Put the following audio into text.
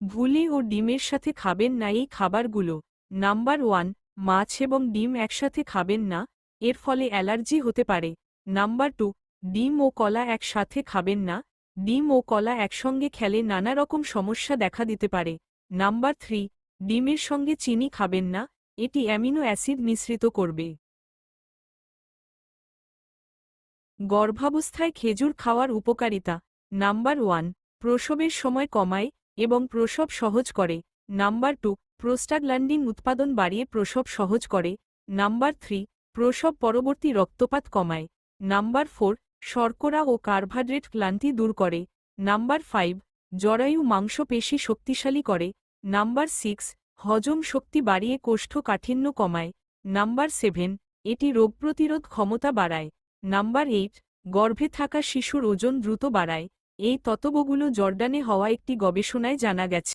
ভুলে ও ডিমের সাথে খাবেন না এই খাবারগুলো। নাম্বার 1, মাছ এবং ডিম একসাথে খাবেন না, এর ফলে অ্যালার্জি হতে পারে। নাম্বার 2, ডিম ও কলা একসাথে খাবেন না, ডিম ও কলা একসঙ্গে খেলে নানা রকম সমস্যা দেখা দিতে পারে। নাম্বার 3, ডিমের সঙ্গে চিনি খাবেন না, এটি অ্যামিনো অ্যাসিড মিশ্রিত করবে। গর্ভাবস্থায় খেজুর খাওয়ার উপকারিতা। নাম্বার 1, প্রসবের সময় কমায় এবং প্রসব সহজ করে। নাম্বার 2, প্রোস্টাগ্ল্যান্ডিন উৎপাদন বাড়িয়ে প্রসব সহজ করে। নাম্বার 3, প্রসব পরবর্তী রক্তপাত কমায়। নাম্বার 4, শর্করা ও কার্বোহাইড্রেট ক্লান্তি দূর করে। নাম্বার 5, জরায়ু মাংসপেশি শক্তিশালী করে। নাম্বার 6, হজম শক্তি বাড়িয়ে কোষ্ঠকাঠিন্য কমায়। নাম্বার 7, এটি রোগ প্রতিরোধ ক্ষমতা বাড়ায়। নাম্বার 8, গর্ভে থাকা শিশুর ওজন দ্রুত বাড়ায়। এই তত্ত্বগুলো জর্ডানে হওয়া একটি গবেষণায় জানা গেছে।